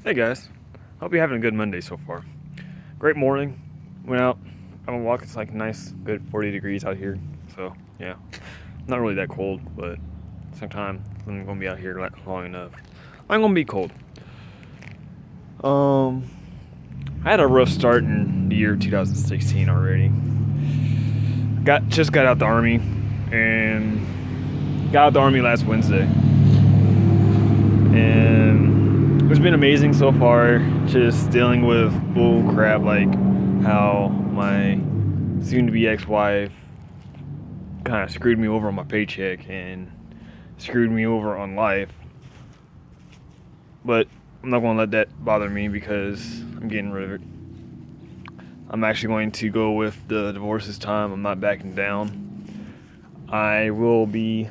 Hey guys, hope you're having a good Monday so far. Great morning. Went out on a walk. It's like nice, good 40 degrees out here. So yeah, not really that cold, but at the same time, I'm gonna be out here long enough. I'm gonna be cold. Um, I had a rough start in the year 2016 already. Just got out the army, and got out the army last Wednesday, and it's been amazing so far. Just dealing with bull crap like how my soon-to-be ex-wife kind of screwed me over on my paycheck and screwed me over on life. But I'm not going to let that bother me because I'm getting rid of it. I'm actually going to go with the divorce this time. I'm not backing down. I will be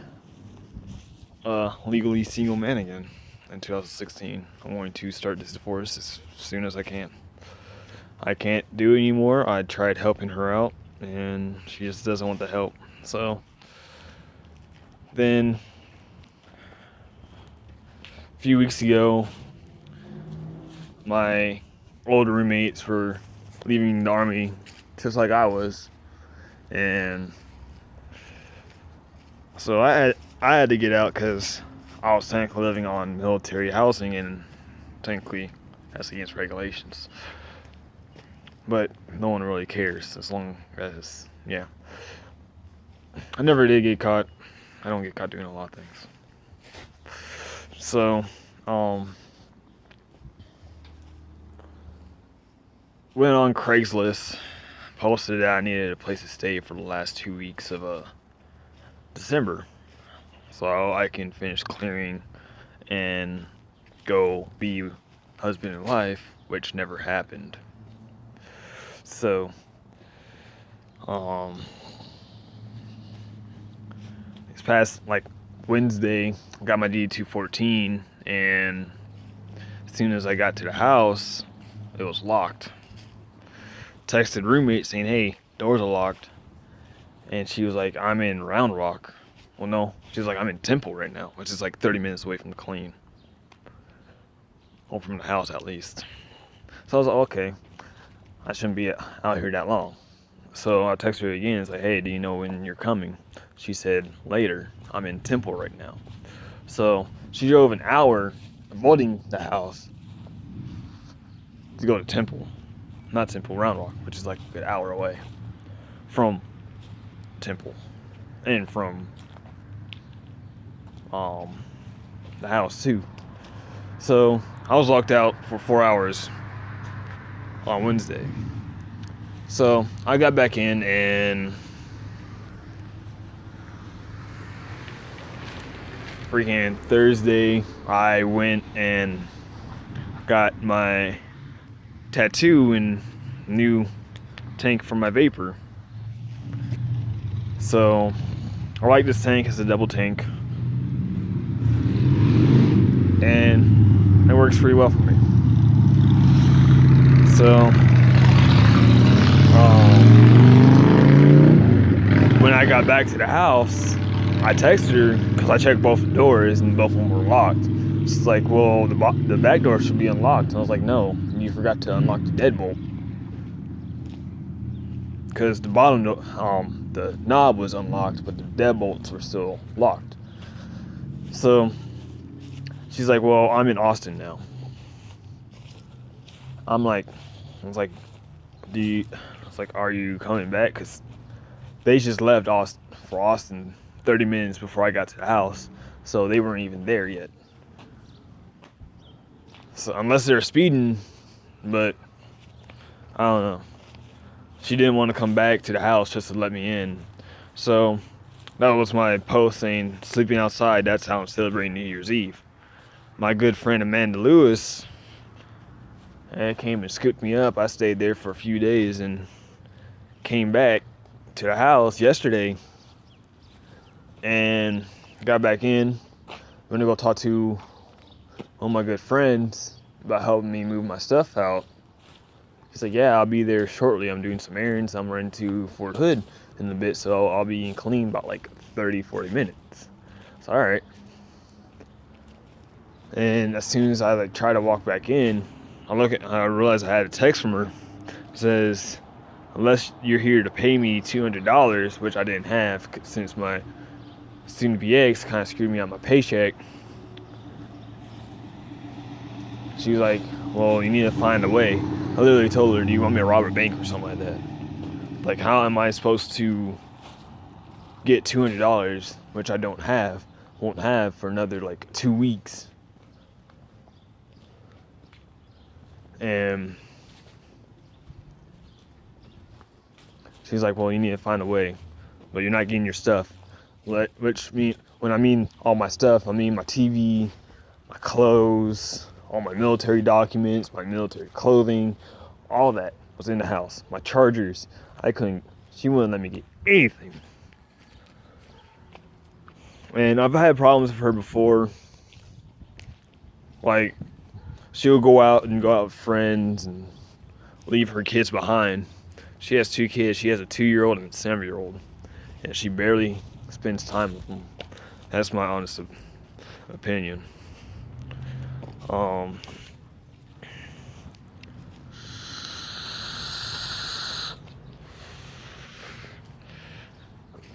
a legally single man again in 2016. I'm going to start this divorce as soon as I can. I can't do it anymore. I tried helping her out, and she just doesn't want the help. So then a few weeks ago, my old roommates were leaving the army just like I was, and so I had to get out because I was technically living on military housing, and technically that's against regulations. But no one really cares as long as I never did get caught. I don't get caught doing a lot of things. So went on Craigslist, posted that I needed a place to stay for the last 2 weeks of December, so I can finish clearing and go be husband and wife, which never happened. So, this past Wednesday, I got my D214, and as soon as I got to the house, it was locked. Texted roommate saying, "Hey, doors are locked," and she was like, "I'm in Round Rock." Well, no, she's like, "I'm in Temple right now," which is like 30 minutes away from the clean, or from the house at least. So I was like, okay, I shouldn't be out here that long. So I texted her again. It's like, "Hey, do you know when you're coming?" She said, "Later. I'm in Temple right now." So she drove an hour avoiding the house to go to Temple. Not Temple, Round Rock, which is like an hour away from Temple and from the house too. So I was locked out for 4 hours on Wednesday. So I got back in, and freaking Thursday I went and got my tattoo and new tank for my vapor. So I like this tank. It's a double tank, and it works pretty well for me. So when I got back to the house, I texted her because I checked both the doors and both of them were locked. She's like, "Well, the back door should be unlocked." And I was like, "No, you forgot to unlock the deadbolt, because the bottom the knob was unlocked, but the deadbolts were still locked." So she's like, "Well, I'm in Austin now." I was like, "Are you coming back?" Because they just left for Austin 30 minutes before I got to the house, so they weren't even there yet. So unless they're speeding, but I don't know. She didn't want to come back to the house just to let me in. So that was my post saying, "Sleeping outside, that's how I'm celebrating New Year's Eve." My good friend Amanda Lewis came and scooped me up. I stayed there for a few days and came back to the house yesterday and got back in. I'm gonna go talk to one of my good friends about helping me move my stuff out. He's like, "Yeah, I'll be there shortly. I'm doing some errands. I'm running to Fort Hood in a bit, so I'll be clean about 30, 40 minutes. So, all right. And as soon as I like try to walk back in, I realize I had a text from her. It says, unless you're here to pay me $200, which I didn't have since my student PX kind of screwed me on my paycheck. She was like, well, you need to find a way. I literally told her, do you want me to rob a bank or something like that? Like, how am I supposed to get $200, which I won't have for another like 2 weeks? And she's like, well, you need to find a way, but you're not getting your stuff. Which mean, when I mean all my stuff, I mean my TV, my clothes, all my military documents, my military clothing, all that was in the house. My chargers, she wouldn't let me get anything. And I've had problems with her before. Like, she'll go out with friends and leave her kids behind. She has 2 kids. She has a 2-year-old and a 7-year-old. And she barely spends time with them. That's my honest opinion.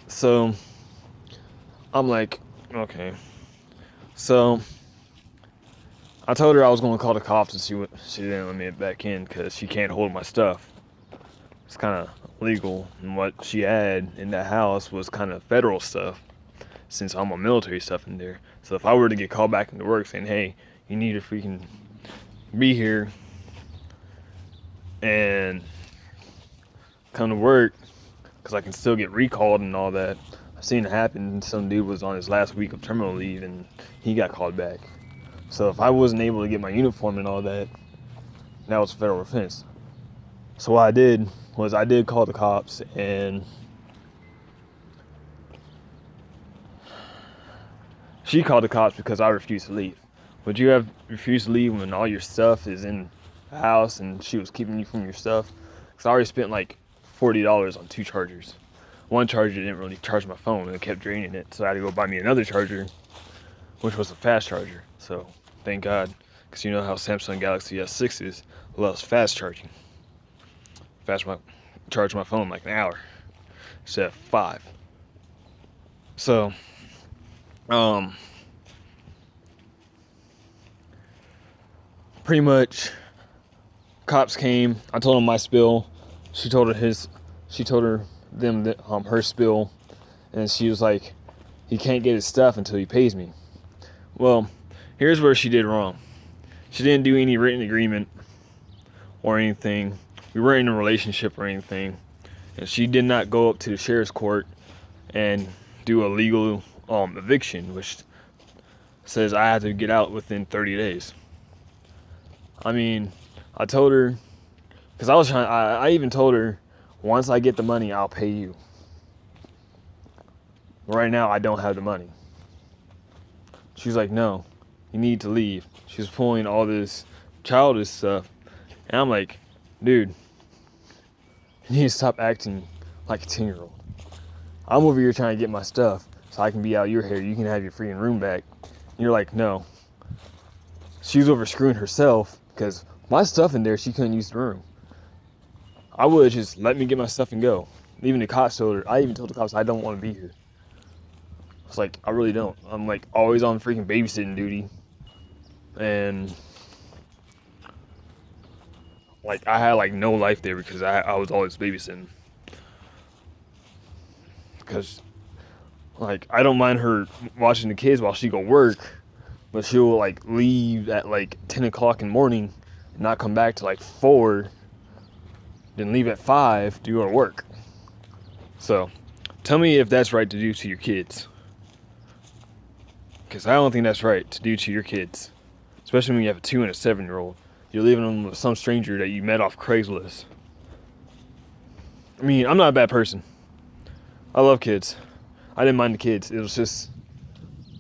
So I'm like, okay. So I told her I was going to call the cops, and she didn't let me back in because she can't hold my stuff. It's kind of illegal, and what she had in that house was kind of federal stuff, since I'm on military stuff in there. So if I were to get called back into work saying, hey, you need to freaking be here and come to work, because I can still get recalled and all that. I've seen it happen. Some dude was on his last week of terminal leave and he got called back. So if I wasn't able to get my uniform and all that, that was a federal offense. So what I did was I did call the cops, and she called the cops because I refused to leave. Would you have refused to leave when all your stuff is in the house and she was keeping you from your stuff? Because I already spent like $40 on 2 chargers. One charger didn't really charge my phone and it kept draining it, so I had to go buy me another charger, which was a fast charger. So thank God, because you know how Samsung Galaxy S6 loves fast charging. Charge my phone in like an hour instead of 5. So pretty much cops came. I told them my spill. She told her spill, and she was like, he can't get his stuff until he pays me. Well, here's where she did wrong. She didn't do any written agreement or anything. We weren't in a relationship or anything, and she did not go up to the sheriff's court and do a legal eviction, which says I have to get out within 30 days. I mean, I told her, because I even told her, once I get the money, I'll pay you. Right now, I don't have the money. She was like, no, you need to leave. She was pulling all this childish stuff. And I'm like, dude, you need to stop acting like a 10-year-old. I'm over here trying to get my stuff so I can be out your hair. You can have your freaking room back. And you're like, no. She was over screwing herself because my stuff in there, she couldn't use the room. I would just let me get my stuff and go. Even the cops told her. I even told the cops I don't want to be here. It's like, I really don't. I'm like always on freaking babysitting duty. And like I had like no life there because I was always babysitting. Because like I don't mind her watching the kids while she go work, but she'll like leave at like 10 o'clock in the morning and not come back till like 4, then leave at 5 to go to work. So tell me if that's right to do to your kids. Because I don't think that's right to do to your kids. Especially when you have a 2 and a 7-year-old. You're leaving them with some stranger that you met off Craigslist. I mean, I'm not a bad person. I love kids. I didn't mind the kids. It was just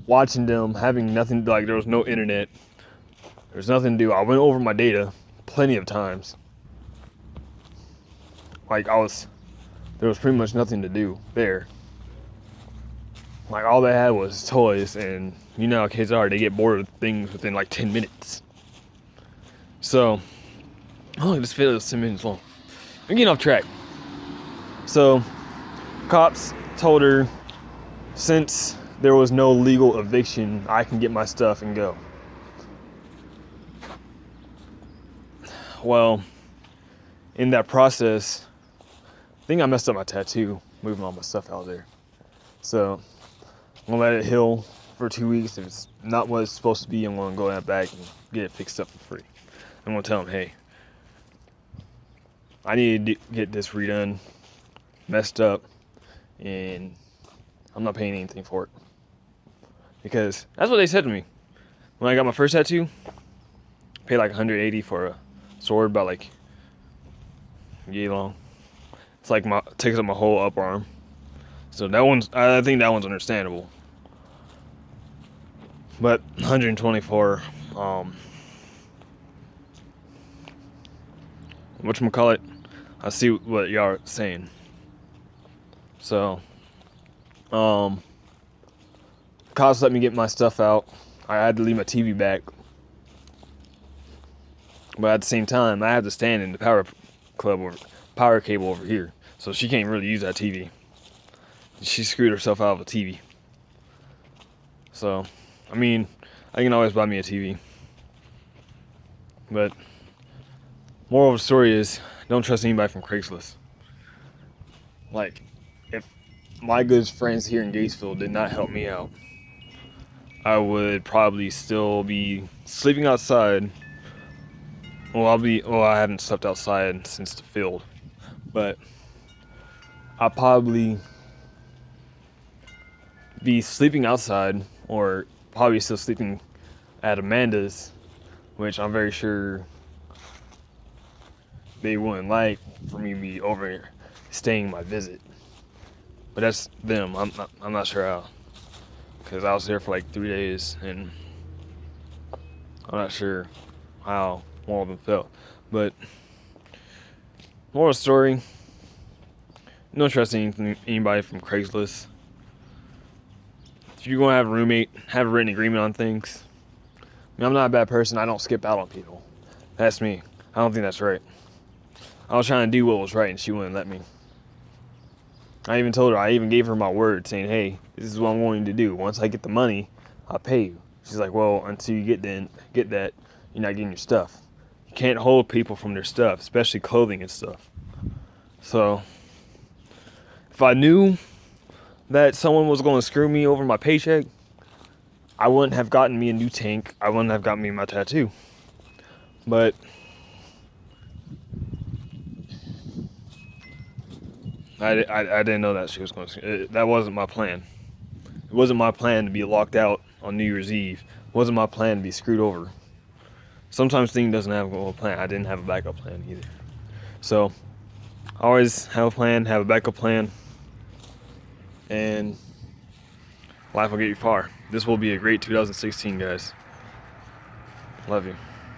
watching them, having nothing, like there was no internet. There's nothing to do. I went over my data plenty of times. Like there was pretty much nothing to do there. Like all they had was toys and You know how kids are. They get bored of things within like 10 minutes. So, oh, this video is 10 minutes long. I'm getting off track. So, cops told her, since there was no legal eviction, I can get my stuff and go. Well, in that process, I think I messed up my tattoo, moving all my stuff out there. So, I'm gonna let it heal for 2 weeks. If it's not what it's supposed to be, I'm gonna go back and get it fixed up for free. I'm gonna tell them, hey, I need to get this redone, messed up, and I'm not paying anything for it. Because that's what they said to me. When I got my first tattoo, I paid like $180 for a sword about like yay long. It's like takes up my whole upper arm. So I think that one's understandable. But 124, whatchamacallit, I see what y'all are saying. So, cops let me get my stuff out. I had to leave my TV back. But at the same time, I had to stand in the power cable over here. So she can't really use that TV. She screwed herself out of a TV. So, I mean, I can always buy me a TV. But, moral of the story is, don't trust anybody from Craigslist. Like, if my good friends here in Gatesville did not help me out, I would probably still be sleeping outside. I haven't slept outside since the field. But, I'll probably be sleeping outside, or probably still sleeping at Amanda's, which I'm very sure they wouldn't like for me to be over here staying my visit. But that's them. I'm not sure how, because I was there for like 3 days and I'm not sure how all of them felt. But moral of the story, don't trust anybody from Craigslist. If you're going to have a roommate, have a written agreement on things. I mean, I'm not a bad person. I don't skip out on people. That's me. I don't think that's right. I was trying to do what was right and she wouldn't let me. I even gave her my word saying, hey, this is what I'm going to do. Once I get the money, I'll pay you. She's like, well, until you get that, you're not getting your stuff. You can't hold people from their stuff, especially clothing and stuff. So, if I knew that someone was going to screw me over my paycheck, I wouldn't have gotten me a new tank. I wouldn't have gotten me my tattoo. But I didn't know that she was going to. That wasn't my plan. It wasn't my plan to be locked out on New Year's Eve. It wasn't my plan to be screwed over. Sometimes things doesn't have a plan. I didn't have a backup plan either. So, always have a plan, have a backup plan, and life will get you far. This will be a great 2016, guys. Love you.